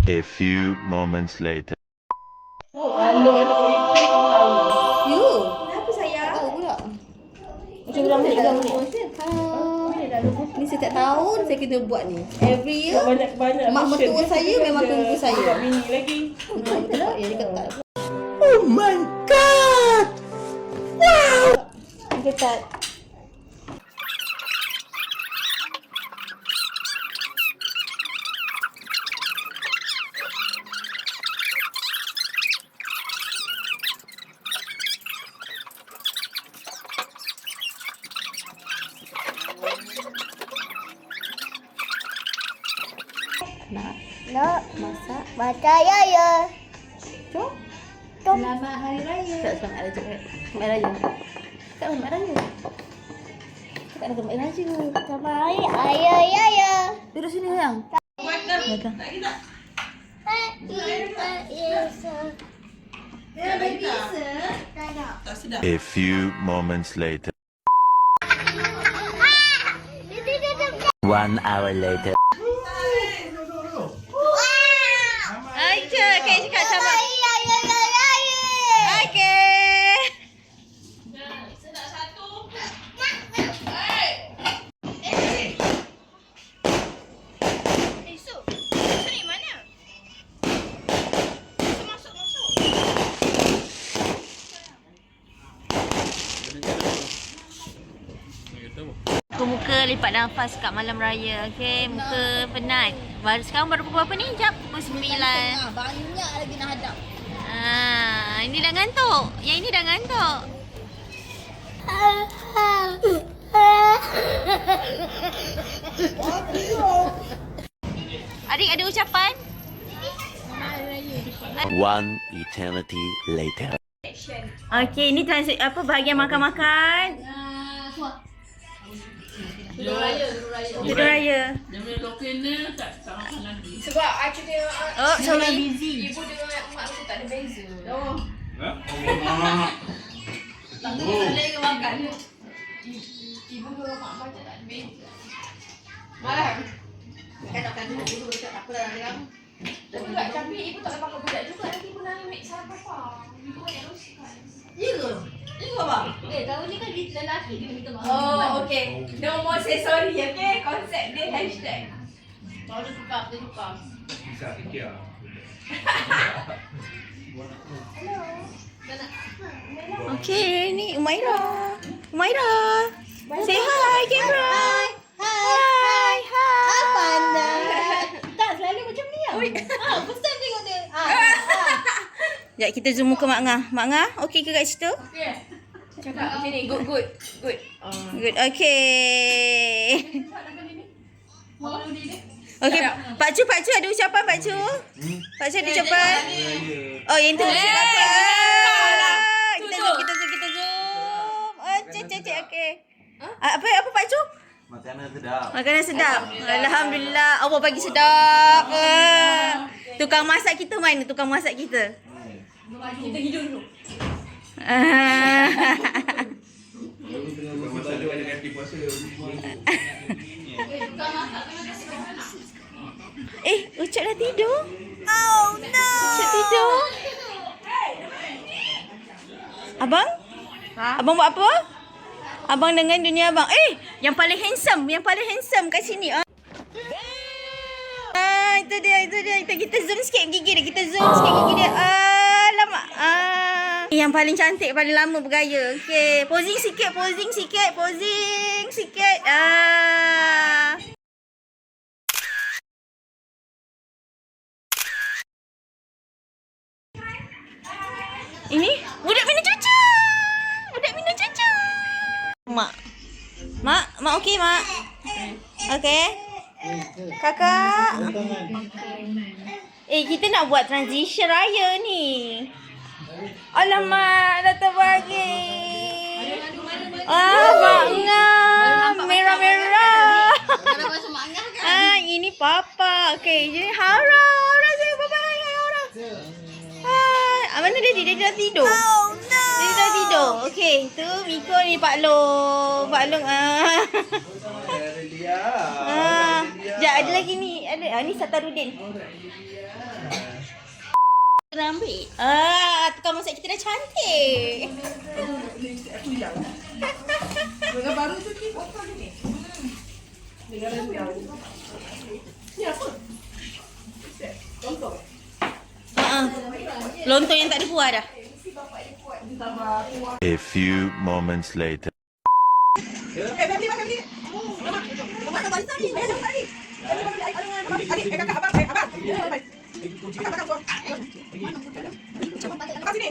A few moments later. You? Kenapa sayang? Tak tahu pula. Macam berapa menit? Ni setiap tahun saya kena buat ni. Every year. Banyak Mak mertua saya memang tunggu saya. Mini lagi. Betul tak? Ya, dia ketat. Oh my god! Dia ketat. Nak Masak. baca ya. Jom. Selamat Hari Raya. Tak, selamat Hari Raya. Selamat Hari Raya. Tak, selamat Raya. Tak ada selamat Raya. Selamat hari ayah ya. Duduk sini sayang. Datang. A few moments later. 1 hour later. Hai, okay, cakap sama. Okay. Muka lipat nafas kat malam raya. Okey, muka penat. Sekarang baru pukul berapa ni? Jap, pukul 9. Banyak lagi nak hadap. Ini dah ngantuk. Yang ini dah ngantuk. Adik ada ucapan? One eternity later. Okey, ini bahagian makan-makan. Duduk raya. Dia punya lokal ni tak sama nanti. Sebab I cakap Oh, sorry. Busy. ibu dengan mak tu tak ada beza. Oh. Tak boleh ke makan. Ibu dengan mak macam tak ada beza. Malam. Kan nak kata dulu cakap tak apalah dengan kamu. Tapi ibu tak boleh pakai budak juga nanti ibu nak ambil salah papa. Ibu banyak dosa kan. Ya ke? Ya ke bang? Tahu ni kan dia lelaki dia minta maaf. Oh, okay. No more say sorry, okay? Konsep dia hashtag. Kalau dia tukar, dia tukar. Bisa fikir lah. Okey, ni Umaira. Umaira. Say hi, camera. Hi. Apa anda? Tak selalu macam ni ya. First time tengok dia. Sekejap kita zoom muka Mak Ngah. Mak Ngah, okey ke kat situ? Cakap macam ni, good. Good. Okey. Okey, Pak Cu ada ucapan Pak Cu? Pak Cu ada ucapan? Oh, yang tu cakap apa? Kita zoom. Oh, cek okey. Apa Pak Cu? Makanan sedap. Alhamdulillah. Allah bagi sedap. Tukang masak kita mana? Tukang masak kita. Kita hidup dulu. Masa dia ada ganti puasa. Ucap dah tidur? Oh no. Ucap tidur? Abang? Abang buat apa? Abang dengan dunia abang. Yang paling handsome kat sini. Itu dia. Kita zoom sikit gigi dia. Alamak. Yang paling cantik, paling lama bergaya. Okey, posing sikit. Ini budak minum cucu. Mak okey, Mak. Okey. Kakak. Kita nak buat transition raya ni. Alamak, dah terbagi. Mak Ngah. Merah-merah. Ini Papa. Okey, jadi Hara. Rasanya Papa. Hai, Hara. Hai. Mana dia dah tidur? Oh no. Dia dah tidur. tidur. Okey, tu Miko ni Pak Long. Pak Long Sekejap, ada lagi ni. Ada ni Satarudin. Kena ambil. Tukang masak kita dah cantik. Dengan baru tu ni potong ni. Dengan rendang. Ni apa? Lontong. Lontong yang tak ada kuah dah. A few moments later. Family makan ni. Mama tak balik ni. Ayah tak balik. Adik, kakak, abang. Kakak sini.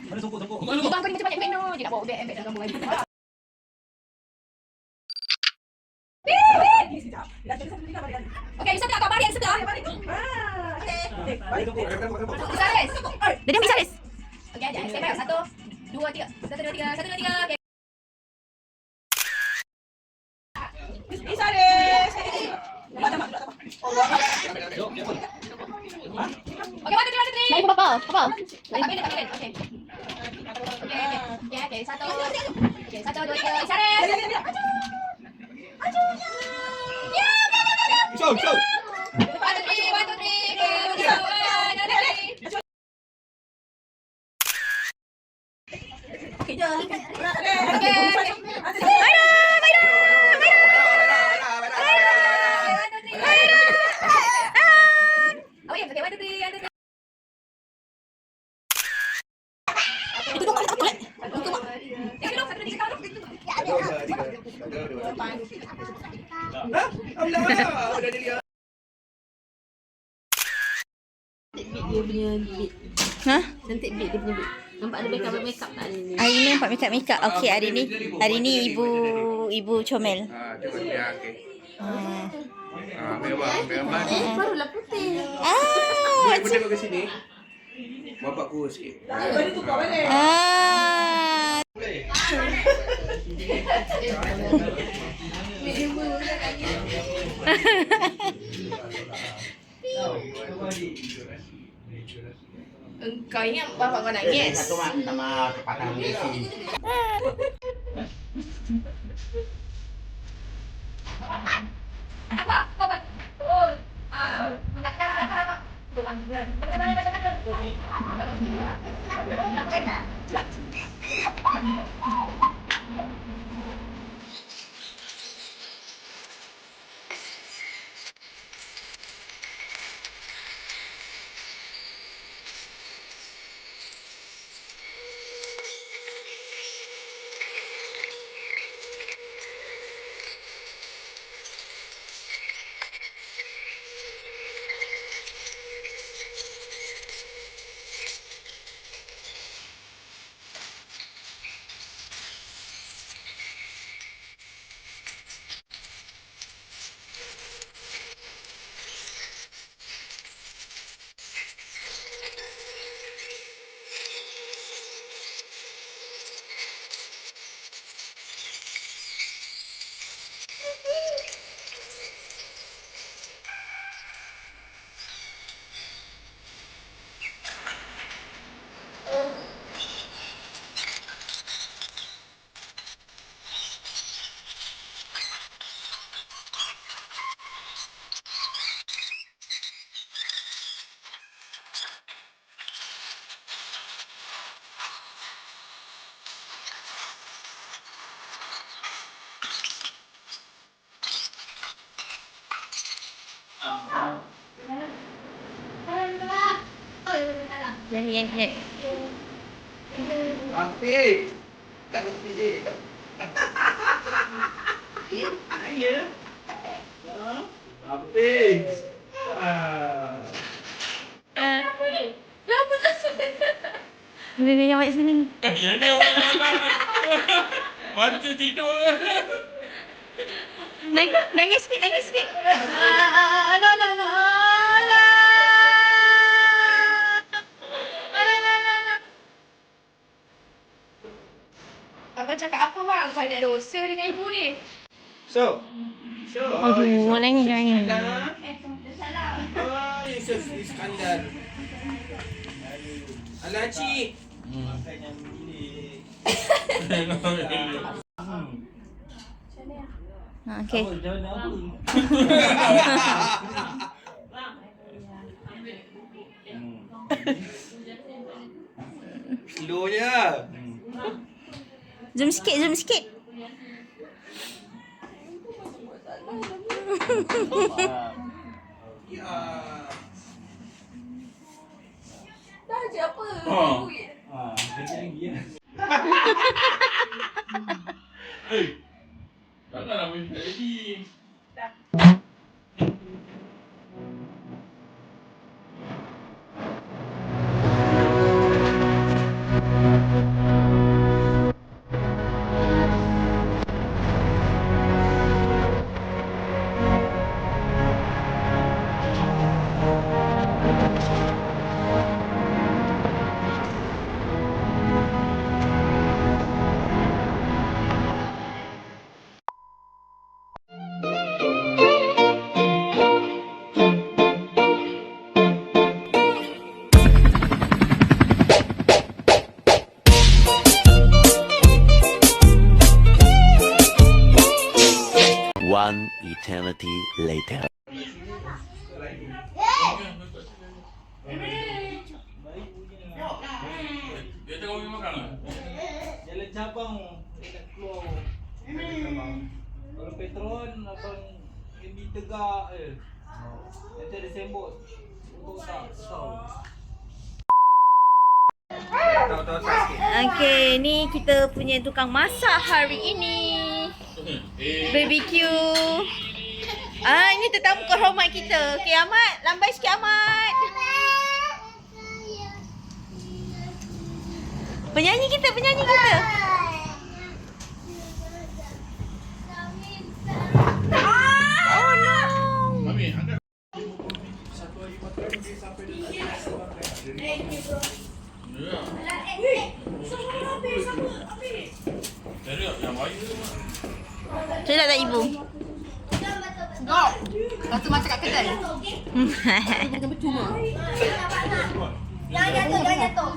Bang kau ni macam banyak menu je nak bawa beg dalam kampung lagi. Okey, bisa tak kau balik sebelah? Saris. Dia ambil saris. Okey, jap. Step back. 1 2 3. 1 2 3. 1 2 3. Okey. Ni Saris. Okey, 1 2 3. Naik apa? Apa? Naik okey. Okey. Okey, 1. Okey, 1 2 3. Saris. Show. 1 2 3. Dia punya bit. Ha? Cantik bit dia punya bit. Nampak ada makeup tak ni? Hari ni nampak makeup. Okey, hari ni ibu comel. Cuba dia okey. Memang. Barulah putih. Dia benda kat sini. Bapak kurus sikit. Balik tukar balik. Engkau ingat bapak kau nangis? Satu nama kepala Messi. Apa? Oh. Yang Afiq. Tak reti je. Ya. Afiq. Dia yang baik sini. Mata tidur. Nangis sikit. Abang cakap apa bang? Kau ada dosa dengan ibu ni. So. Aduh, nangis. Oh, Yusuf Iskandar. Alah, cik. Okay. Slow je. Zoom sikit, zoom sikit. Dah je apa? Duit. Takkanlah main tak jadi. One eternity later. Dia tengok pergi makan lah. Jalan cabang dekat keluar. Kalau Petron abang MB tegak je. Nanti ada sembot. Untuk tak tahu. Tahu-tahu tak sikit. Okay, ni kita punya tukang masak hari ini. BBQ. Ini tetamu kehormat kita. Okay, Ahmad. Lambai sikit, Ahmad. Penyanyi kita, penyanyi kita. Oh no. Mami, angkat. Ya. Serius, yang baik tu. Sedap tak ibu? Sedap. Rasa macam kat kedai. Jangan jatuh, jangan jatuh.